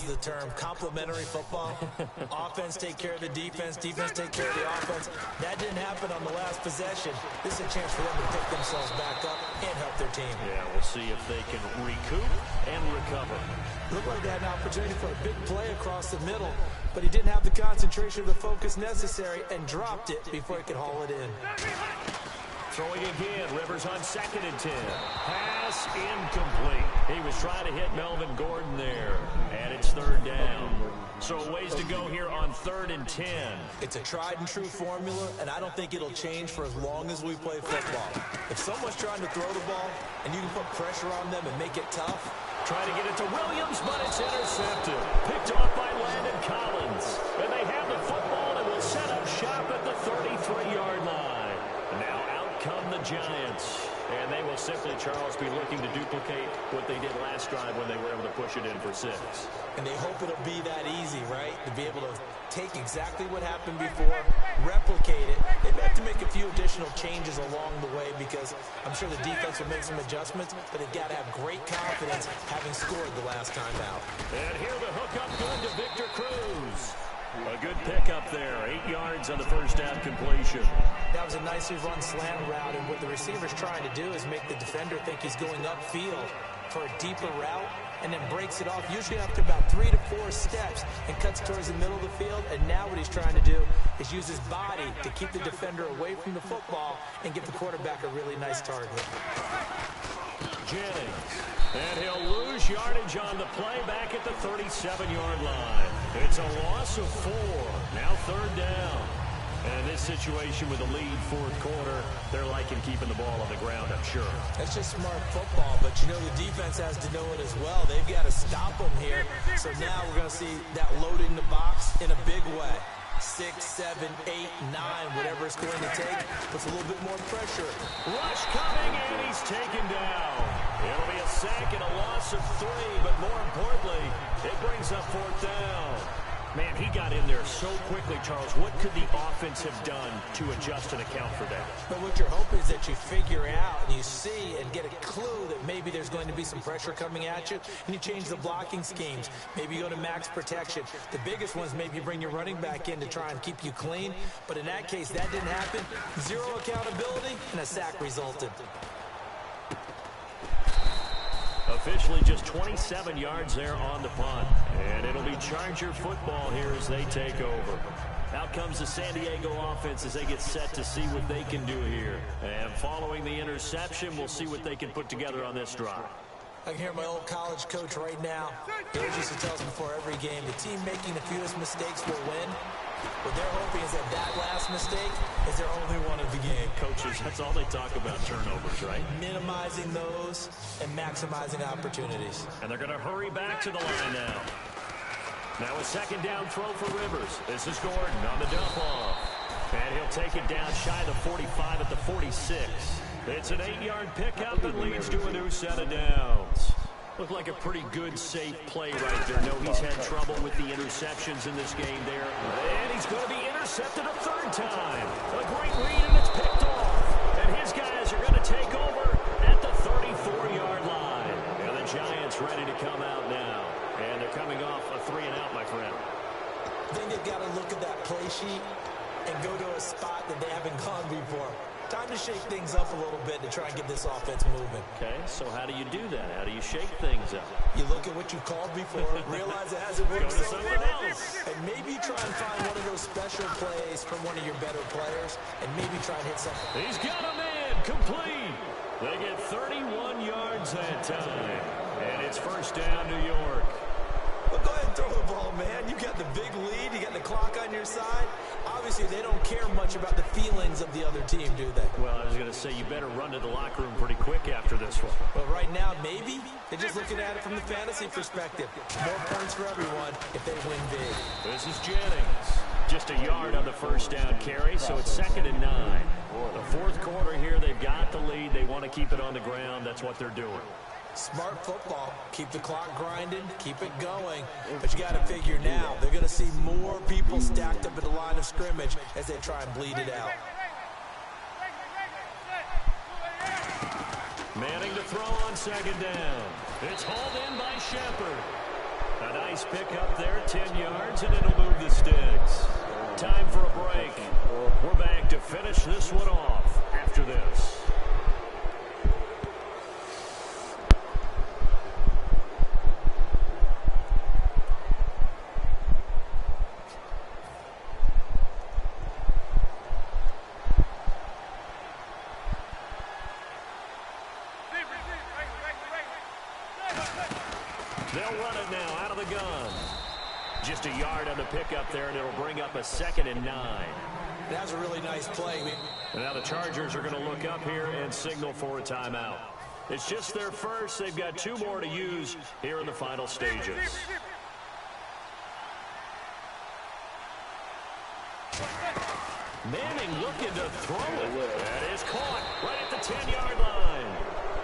uses the term complementary football. Offense take care of the defense, defense take care of the offense. That didn't happen on the last possession. This is a chance for them to pick themselves back up and help their team. Yeah, we'll see if they can recoup and recover. Looked like they had an opportunity for a big play across the middle, but he didn't have the concentration or the focus necessary and dropped it before he could haul it in. Throwing again, Rivers on 2nd and 10. Pass incomplete. He was trying to hit Melvin Gordon there, and it's 3rd down. So ways to go here on 3rd and 10. It's a tried and true formula, and I don't think it'll change for as long as we play football. If someone's trying to throw the ball and you can put pressure on them and make it tough. Trying to get it to Williams, but it's intercepted. Picked off by Landon Collins. And they have the football and will set up shop at the 33-yard line. Now out come the Giants. And they will simply, Charles, be looking to duplicate what they did last drive when they were able to push it in for 6. And they hope it'll be that easy, right? To be able to take exactly what happened before, replicate it. They may have to make a few additional changes along the way because I'm sure the defense will make some adjustments, but they've got to have great confidence having scored the last time out. And here the hookup good to Victor Cruz. A good pickup there, 8 yards on the first down completion. That was a nicely run slant route, and what the receiver's trying to do is make the defender think he's going upfield for a deeper route, and then breaks it off, usually after about 3 to 4 steps, and cuts towards the middle of the field. And now what he's trying to do is use his body to keep the defender away from the football and give the quarterback a really nice target. Jennings. And he'll lose yardage on the play back at the 37-yard line. It's a loss of 4. Now 3rd down. And in this situation with a lead 4th quarter, they're liking keeping the ball on the ground, I'm sure. That's just smart football, but you know the defense has to know it as well. They've got to stop them here. So now we're going to see that loading the box in a big way. 6, 7, 8, 9, whatever it's going to take. Puts a little bit more pressure. Rush coming, and he's taken down. It'll be a sack and a loss of 3, but more importantly, it brings up 4th down. Man, he got in there so quickly, Charles. What could the offense have done to adjust and account for that? But what you're hoping is that you figure out and you see and get a clue that maybe there's going to be some pressure coming at you, and you change the blocking schemes. Maybe you go to max protection. The biggest ones, maybe you bring your running back in to try and keep you clean. But in that case, that didn't happen. 0 accountability, and a sack resulted. Officially just 27 yards there on the punt. And it'll be Charger football here as they take over. Out comes the San Diego offense as they get set to see what they can do here. And following the interception, we'll see what they can put together on this drive. I can hear my old college coach right now. He always used to tell us before every game, the team making the fewest mistakes will win. What they're hoping is that that last mistake is their only one of the game. Coaches, that's all they talk about, turnovers, right? Minimizing those and maximizing opportunities. And they're going to hurry back to the line now. Now a 2nd down throw for Rivers. This is Gordon on the dump off. And he'll take it down shy of the 45 at the 46. It's an 8-yard pickup that leads to a new set of downs. Looked like a pretty good, safe play right there. No, he's had trouble with the interceptions in this game there. And he's going to be intercepted a 3rd time. A great read, and it's picked off. And his guys are going to take over at the 34-yard line. And the Giants ready to come out now. And they're coming off a 3-and-out, my friend. I think they've got to look at that play sheet and go to a spot that they haven't gone before. Time to shake things up a little bit to try and get this offense moving. Okay, so how do you do that? How do you shake things up? You look at what you've called before, realize it hasn't worked so well, and maybe try and find one of those special plays from one of your better players, and maybe try and hit something. He's got a man, complete. They get 31 yards that time, and it's 1st down, New York. Well, go ahead and throw the ball, man. You got the big lead. You got the clock on your side. Obviously, they don't care much about the feelings of the other team, do they? Well, I was going to say, you better run to the locker room pretty quick after this one. Well, right now, maybe. They're just looking at it from the fantasy perspective. More points for everyone if they win big. This is Jennings. Just a yard on the 1st down carry, so it's 2nd and 9. The 4th quarter here, they've got the lead. They want to keep it on the ground. That's what they're doing. Smart football. Keep the clock grinding. Keep it going. But you got to figure now, they're going to see more people stacked up at the line of scrimmage as they try and bleed it out. Manning to throw on 2nd down. It's hauled in by Shepard. A nice pickup there, 10 yards, and it'll move the sticks. Time for a break. We're back to finish this one off after this. They'll run it now out of the gun. Just a yard on the pickup there, and it'll bring up a 2nd and 9. That was a really nice play. And now the Chargers are going to look up here and signal for a timeout. It's just their first. They've got 2 more to use here in the final stages. Manning looking to throw it. That is caught right at the 10-yard line.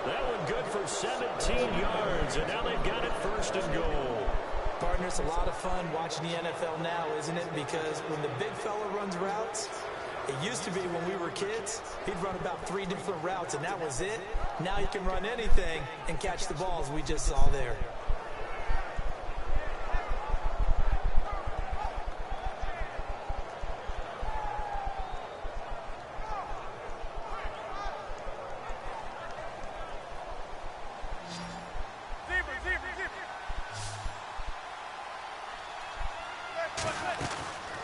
That one good for 17 yards, and now they've got it 1st and goal. Partner, it's a lot of fun watching the NFL now, isn't it? Because when the big fella runs routes, it used to be when we were kids, he'd run about 3 different routes, and that was it. Now he can run anything and catch the balls we just saw there.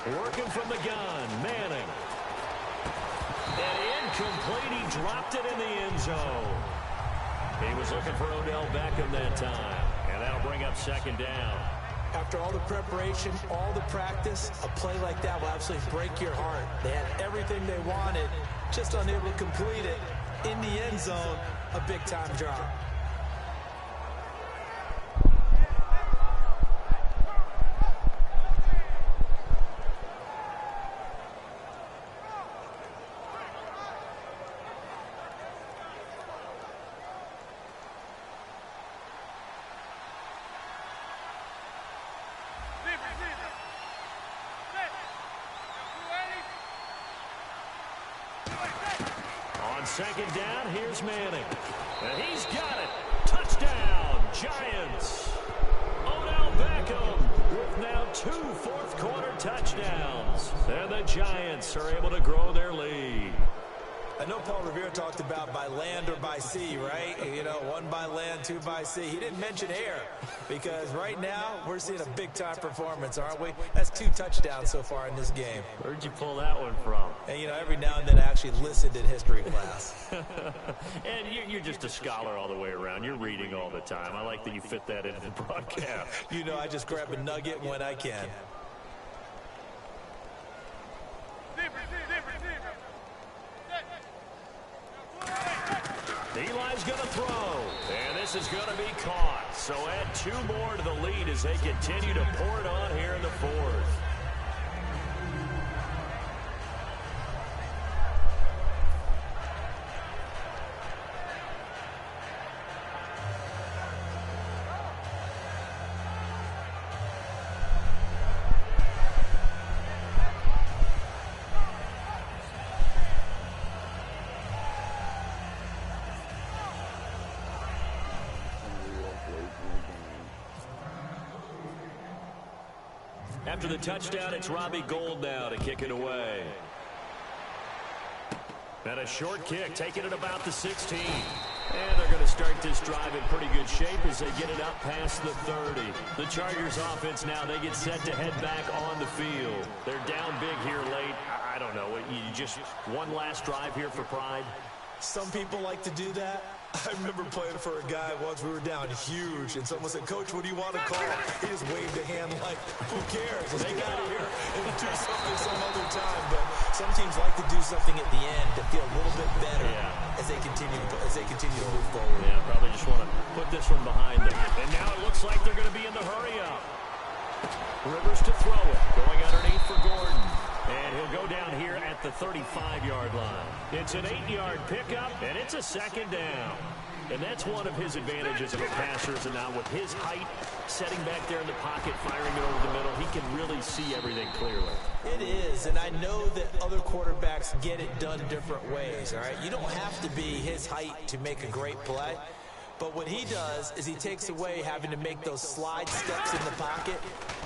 Working from the gun, Manning. And incomplete, he dropped it in the end zone. He was looking for Odell Beckham that time, and that'll bring up 2nd down. After all the preparation, all the practice, a play like that will absolutely break your heart. They had everything they wanted, just unable to complete it. In the end zone, a big-time drop. On 2nd down, here's Manning. And he's got it. Touchdown, Giants. Odell Beckham with now 2 fourth-quarter touchdowns. And the Giants are able to grow their lead. I know Paul Revere talked about by land or by sea, right? You know, 1 by land, 2 by sea. He didn't mention air because right now we're seeing a big-time performance, aren't we? That's 2 touchdowns so far in this game. Where'd you pull that one from? And, you know, every now and then I actually listened in history class. And you're just a scholar all the way around. You're reading all the time. I like that you fit that into the broadcast. You know, I just grab a nugget when I can. Eli's going to throw, and this is going to be caught. So add 2 more to the lead as they continue to pour it on here in the 4th. After the touchdown, it's Robbie Gould now to kick it away. And a short kick, taking it about the 16. And they're going to start this drive in pretty good shape as they get it up past the 30. The Chargers offense now, they get set to head back on the field. They're down big here late. I don't know, you just one last drive here for pride? Some people like to do that. I remember playing for a guy once. We were down huge, and someone said, "Coach, what do you want to call?" He just waved a hand like, "Who cares? Let's get out of here and do something some other time." But some teams like to do something at the end to feel a little bit better as they continue to move forward. Yeah, probably just want to put this one behind them. And now it looks like they're going to be in the hurry up. Rivers to throw it, going underneath for Gordon. And he'll go down here at the 35-yard line. It's an 8-yard pickup, and it's a 2nd down. And that's one of his advantages of a passer, is now with his height, setting back there in the pocket, firing it over the middle, he can really see everything clearly. It is, and I know that other quarterbacks get it done different ways, all right? You don't have to be his height to make a great play. But what he does is he takes away having to make those slide steps in the pocket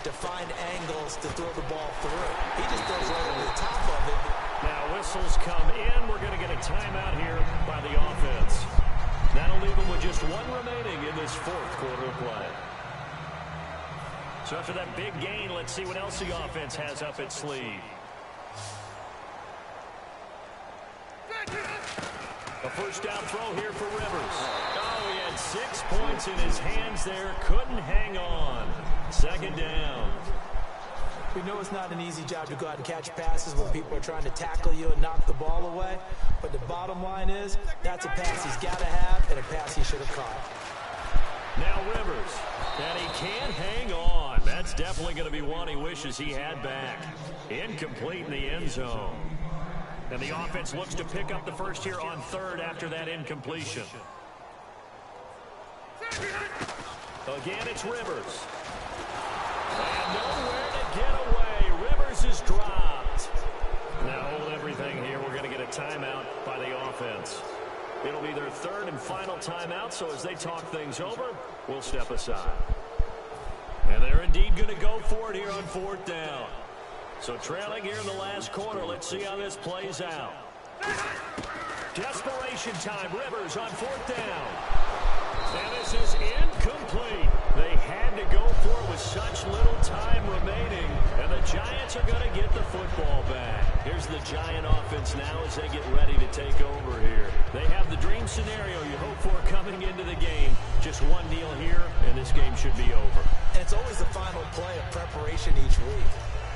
to find angles to throw the ball through. He just throws right over the top of it. Now whistles come in. We're going to get a timeout here by the offense. That'll leave them with just one remaining in this fourth quarter of play. So after that big gain, let's see what else the offense has up its sleeve. A first down throw here for Rivers. Oh, he had 6 points in his hands there. Couldn't hang on. Second down. We know it's not an easy job to go out and catch passes when people are trying to tackle you and knock the ball away. But the bottom line is, that's a pass he's got to have and a pass he should have caught. Now Rivers, and he can't hang on. That's definitely going to be one he wishes he had back. Incomplete in the end zone. And the offense looks to pick up the first here on third after that incompletion. Again, it's Rivers. And nowhere to get away. Rivers is dropped. Now hold everything here. We're going to get a timeout by the offense. It'll be their third and final timeout, so as they talk things over, we'll step aside. And they're indeed going to go for it here on fourth down. So trailing here in the last quarter, let's see how this plays out. Desperation time, Rivers on fourth down. And this is incomplete. They had to go for it with such little time remaining, and the Giants are going to get the football back. Here's the Giant offense now as they get ready to take over here. They have the dream scenario you hope for coming into the game. Just one deal here, and this game should be over. And it's always the final play of preparation each week.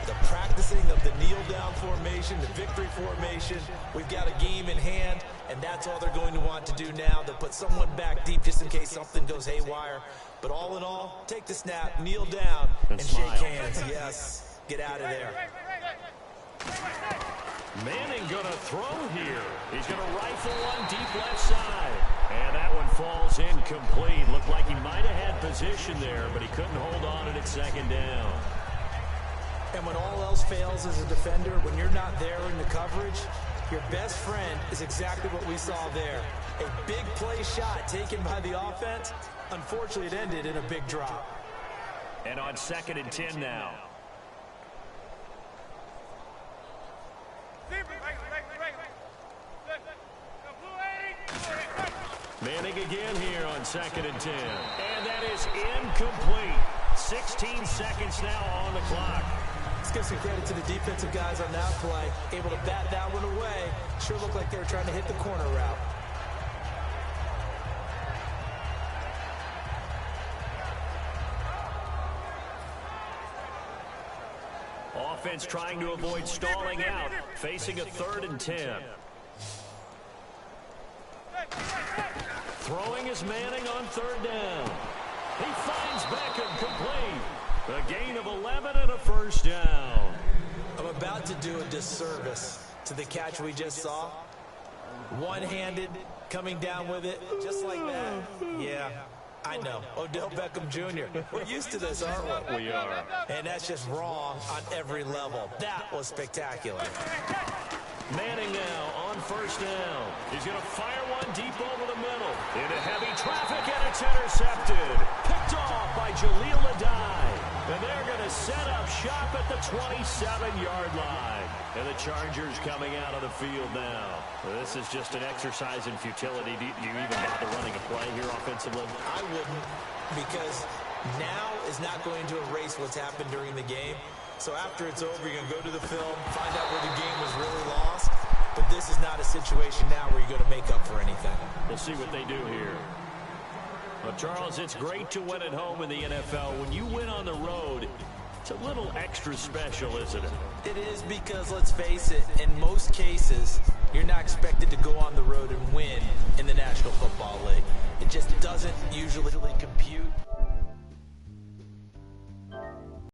The practicing of the kneel-down formation, the victory formation. We've got a game in hand, and that's all they're going to want to do now. They'll put someone back deep just in case something goes haywire. But all in all, take the snap, kneel down, and shake hands. Yes, get out of there. Manning going to throw here. He's going to rifle one deep left side. And that one falls incomplete. Looked like he might have had position there, but he couldn't hold on at second down. And when all else fails as a defender, when you're not there in the coverage, your best friend is exactly what we saw there. A big play shot taken by the offense. Unfortunately, it ended in a big drop. And on 2nd and 10 now. Manning again here on 2nd and 10. And that is incomplete. 16 seconds now on the clock. Let's give some credit to the defensive guys on that play. Able to bat that one away. Sure looked like they were trying to hit the corner route. Offense trying to avoid stalling out. Facing a 3rd and 10. Throwing is Manning on 3rd down. He finds Beckham complete. A gain of 11 and a first down. I'm about to do a disservice to the catch we just saw. One-handed, coming down with it, just like that. Yeah, I know. Odell Beckham Jr. We're used to this, aren't we? We are. And that's just wrong on every level. That was spectacular. Manning now on 1st down. He's going to fire one deep over the middle. Into heavy traffic, and it's intercepted. Picked off by Jaleel Adai. And they're going to set up shop at the 27-yard line. And the Chargers coming out of the field now. This is just an exercise in futility. Do you even bother running a play here offensively? I wouldn't, because now is not going to erase what's happened during the game. So after it's over, you're going to go to the film, find out where the game was really lost. But this is not a situation now where you're going to make up for anything. We'll see what they do here. Well, Charles, it's great to win at home in the NFL. When you win on the road, it's a little extra special, isn't it? It is, because, let's face it, in most cases, you're not expected to go on the road and win in the National Football League. It just doesn't usually compute.